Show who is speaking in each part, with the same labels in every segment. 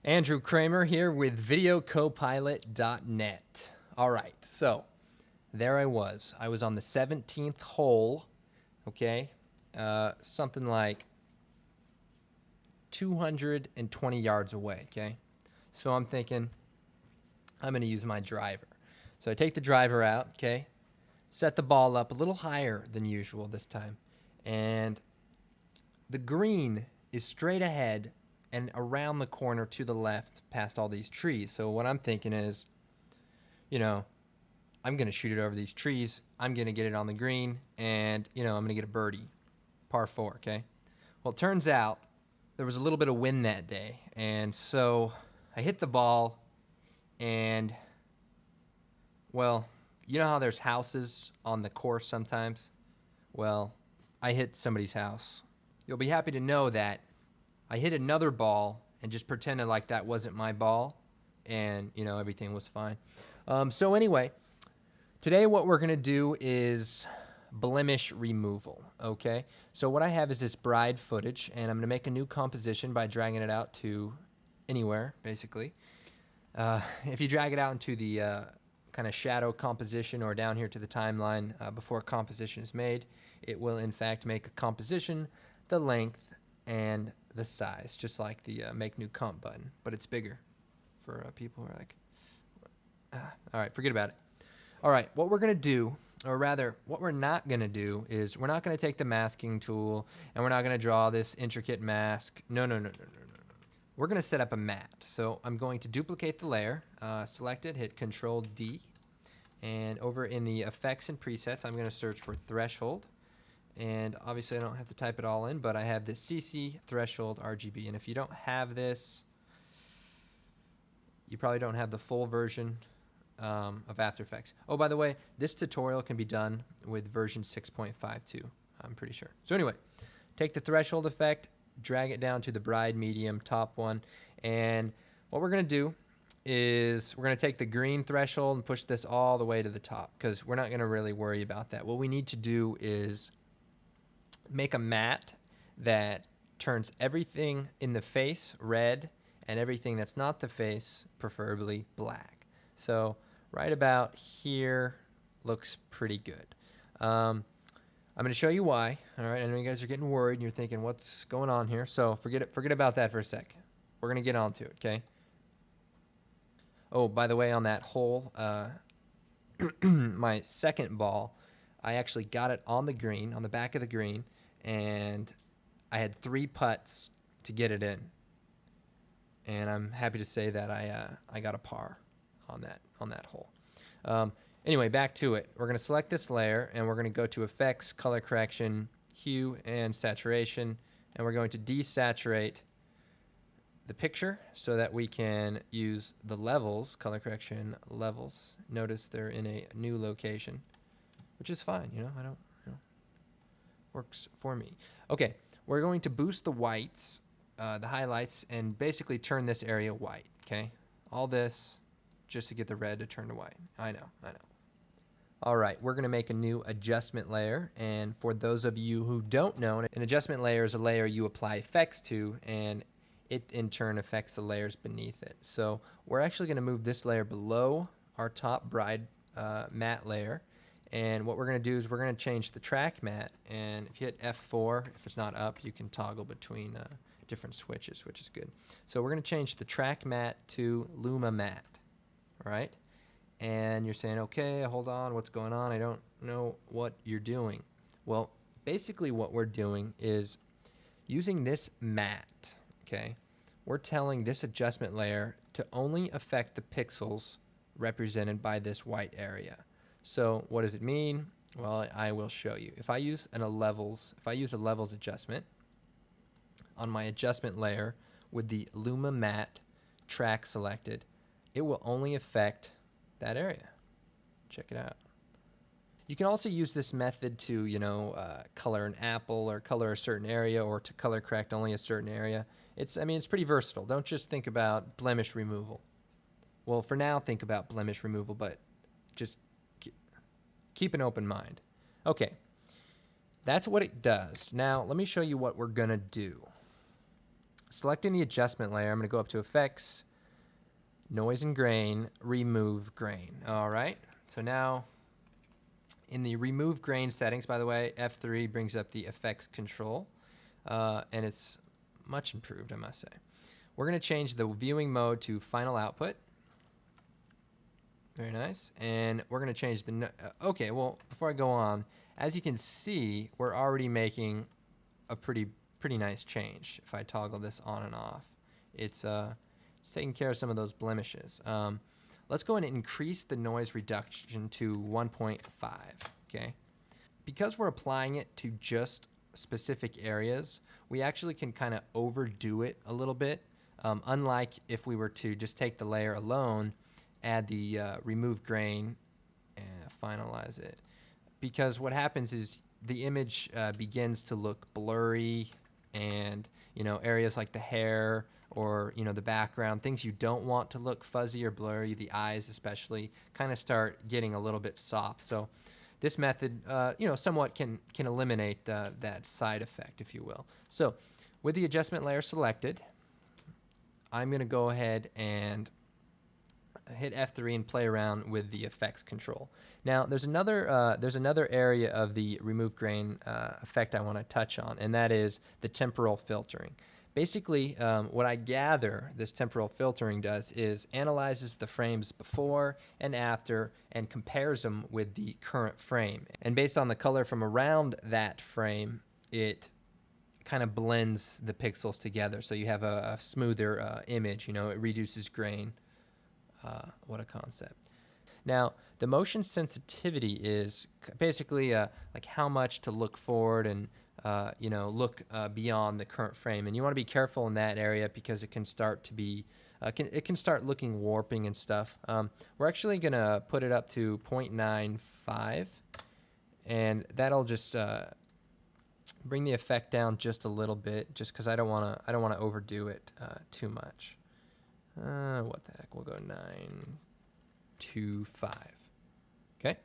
Speaker 1: Andrew Kramer here with videocopilot.net. All right, so there I was. I was on the 17th hole, okay? Something like 220 yards away, okay? So I'm thinking I'm going to use my driver. So I take the driver out, okay? Set the ball up a little higher than usual this time. And the green is straight ahead and around the corner to the left past all these trees. So what I'm thinking is, you know, I'm going to shoot it over these trees. I'm going to get it on the green and, I'm going to get a birdie. Par 4, okay? Well, it turns out there was a little bit of wind that day. And so I hit the ball and, well, you know how there's houses on the course sometimes? Well, I hit somebody's house. You'll be happy to know that I hit another ball and just pretended like that wasn't my ball, and everything was fine. So anyway, today what we're gonna do is blemish removal. Okay, so what I have is this bride footage, and I'm gonna make a new composition by dragging it out to anywhere, basically. If you drag it out into the kind of shadow composition or down here to the timeline before composition is made, it will in fact make a composition, the length, and the size, just like the make new comp button, but it's bigger for people who are like, all right, forget about it. All right, what we're gonna do, or rather, what we're not gonna do is we're not gonna take the masking tool and we're not gonna draw this intricate mask. No. We're gonna set up a mat. So I'm going to duplicate the layer, select it, hit Control D, and over in the effects and presets, I'm gonna search for threshold. And obviously I don't have to type it all in, but I have this CC threshold RGB. And if you don't have this, you probably don't have the full version of After Effects. Oh, by the way, this tutorial can be done with version 6.52, I'm pretty sure. So anyway, take the threshold effect, drag it down to the bride medium, top one. And what we're going to do is we're going to take the green threshold and push this all the way to the top, because we're not going to really worry about that. What we need to do is make a matte that turns everything in the face red and everything that's not the face preferably black. So right about here looks pretty good. I'm going to show you why. All right, I know you guys are getting worried and you're thinking, what's going on here? So forget about that for a sec. We're going to get on to it, okay? Oh, by the way, on that hole, my second ball, I actually got it on the green, on the back of the green, and I had 3 putts to get it in. And I'm happy to say that I got a par on that hole. Anyway, back to it. We're going to select this layer, and we're going to go to Effects, Color Correction, Hue, and Saturation, and we're going to desaturate the picture so that we can use the levels, color correction levels. Notice they're in a new location, which is fine, I don't, works for me. Okay, we're going to boost the whites, the highlights, and basically turn this area white, okay? All this just to get the red to turn to white. I know. All right, we're going to make a new adjustment layer, and for those of you who don't know, an adjustment layer is a layer you apply effects to, and it in turn affects the layers beneath it. So we're actually going to move this layer below our top bride matte layer, and what we're going to do is we're going to change the track matte, and if you hit F4, if it's not up, you can toggle between different switches, which is good. So we're going to change the track matte to Luma matte, all right? And you're saying, okay, hold on, what's going on? I don't know what you're doing. Well, basically what we're doing is using this matte, okay? We're telling this adjustment layer to only affect the pixels represented by this white area. So what does it mean? Well, I will show you. If I use a levels adjustment on my adjustment layer with the Luma matte track selected, it will only affect that area. Check it out. You can also use this method to, color an apple or color a certain area, or to color correct only a certain area. It's pretty versatile. Don't just think about blemish removal. Well, for now, think about blemish removal, but just keep an open mind. Okay, that's what it does. Now, let me show you what we're gonna do. selecting the adjustment layer, I'm going to go up to Effects, Noise and Grain, Remove Grain. All right. So now in the Remove Grain settings, by the way, F3 brings up the effects control, and it's much improved, I must say. We're going to change the viewing mode to Final Output. Very nice. And we're going to change the... okay, well, before I go on, as you can see, we're already making a pretty nice change. If I toggle this on and off, it's taking care of some of those blemishes. Let's go ahead and increase the noise reduction to 1.5. Okay, because we're applying it to just specific areas, we actually can kind of overdo it a little bit. Unlike if we were to just take the layer alone, add the remove grain, and finalize it. Because what happens is the image begins to look blurry, and areas like the hair or the background, things you don't want to look fuzzy or blurry, the eyes especially, kind of start getting a little bit soft. So this method somewhat can eliminate that side effect, if you will. So with the adjustment layer selected, I'm going to go ahead and hit F3 and play around with the effects control. Now, there's another area of the remove grain effect I want to touch on, and that is the temporal filtering. Basically, what I gather this temporal filtering does is analyzes the frames before and after and compares them with the current frame. And based on the color from around that frame, it kind of blends the pixels together, so you have a smoother image. It reduces grain. What a concept. Now, the motion sensitivity is basically like how much to look forward and look beyond the current frame, and you want to be careful in that area because it can start to be it can start looking warping and stuff. We're actually gonna put it up to 0.95, and that'll just bring the effect down just a little bit, just because I don't want to overdo it too much. What the heck? We'll go 925. Okay.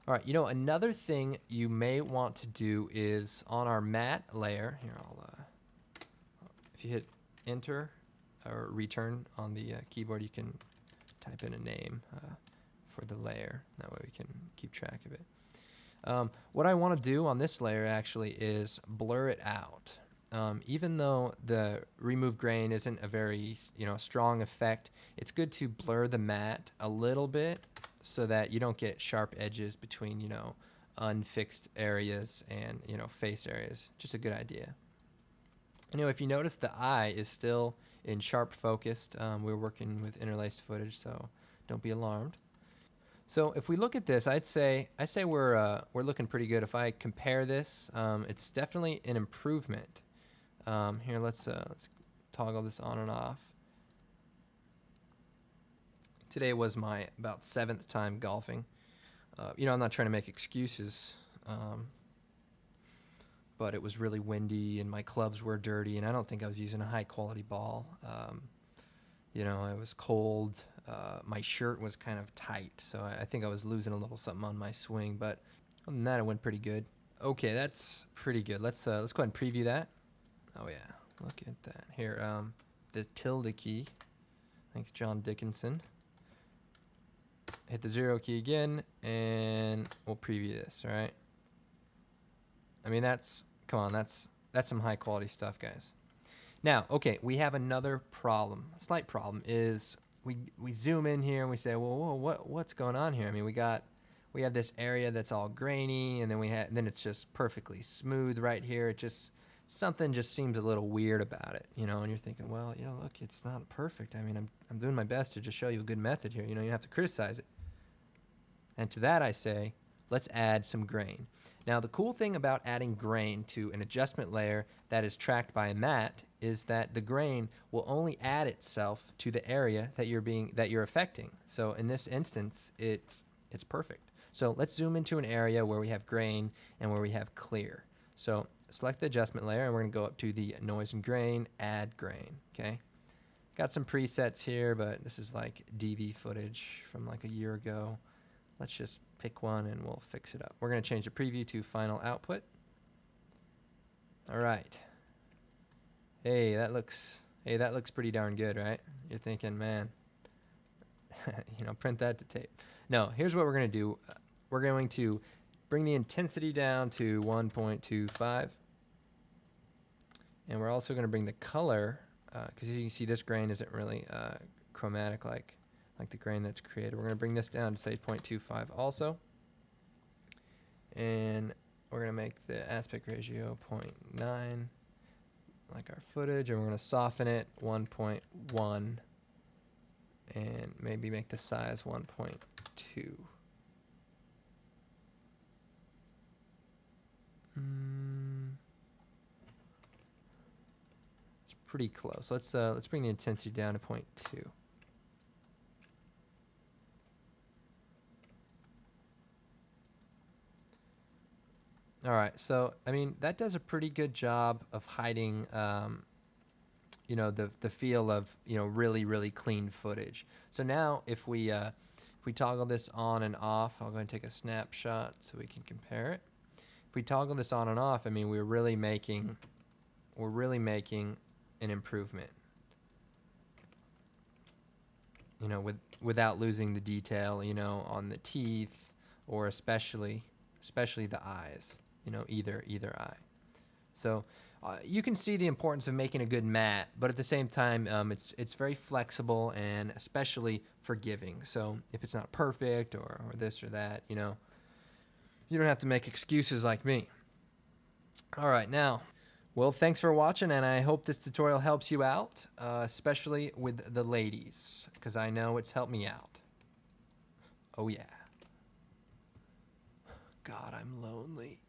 Speaker 1: All right. Another thing you may want to do is on our matte layer. Here, if you hit Enter or Return on the keyboard, you can type in a name for the layer. That way we can keep track of it. What I want to do on this layer actually is blur it out. Even though the remove grain isn't a very strong effect, it's good to blur the matte a little bit so that you don't get sharp edges between unfixed areas and face areas. Just a good idea. If you notice, the eye is still in sharp focused. We're working with interlaced footage, so don't be alarmed. So if we look at this, I'd say we're looking pretty good. If I compare this, it's definitely an improvement. Here, let's toggle this on and off. Today was my about 7th time golfing. I'm not trying to make excuses, but it was really windy and my clubs were dirty, and I don't think I was using a high quality ball. It was cold. My shirt was kind of tight, so I think I was losing a little something on my swing. But other than that, it went pretty good. Okay, that's pretty good. Let's go ahead and preview that. Oh yeah, look at that. Here, the tilde key. Thanks, John Dickinson. Hit the 0 key again, and we'll preview this. All right. I mean, that's some high quality stuff, guys. Now, okay, we have another problem. A slight problem is we zoom in here and we say, well, what's going on here? I mean, we have this area that's all grainy, and then it's just perfectly smooth right here. Something just seems a little weird about it, and you're thinking, well, yeah, look, it's not perfect. I mean, I'm doing my best to just show you a good method here. You have to criticize it. And to that I say, let's add some grain. Now, the cool thing about adding grain to an adjustment layer that is tracked by a matte is that the grain will only add itself to the area that you're affecting. So in this instance, it's perfect. So let's zoom into an area where we have grain and where we have clear. So select the adjustment layer, and we're going to go up to the noise and grain, add grain. Okay. Got some presets here, but this is like DV footage from like a year ago. Let's just pick one and we'll fix it up. We're going to change the preview to final output. All right. Hey, that looks pretty darn good, right? You're thinking, man, print that to tape. No, here's what we're going to do. We're going to bring the intensity down to 1.25. And we're also going to bring the color, because you can see this grain isn't really chromatic like the grain that's created. We're going to bring this down to say 0.25 also. And we're going to make the aspect ratio 0.9 like our footage, and we're going to soften it 1.1 and maybe make the size 1.2. It's pretty close. Let's bring the intensity down to 0.2. All right, so I mean that does a pretty good job of hiding, the feel of really clean footage. So now if we toggle this on and off, I'll go and take a snapshot so we can compare it. If we toggle this on and off, I mean we're really making an improvement. Without losing the detail, on the teeth, or especially the eyes. Either eye. So you can see the importance of making a good mat, but at the same time, it's very flexible and especially forgiving. So if it's not perfect or this or that, you don't have to make excuses like me. All right, now, well, thanks for watching, and I hope this tutorial helps you out, especially with the ladies, because I know it's helped me out. Oh yeah. God, I'm lonely.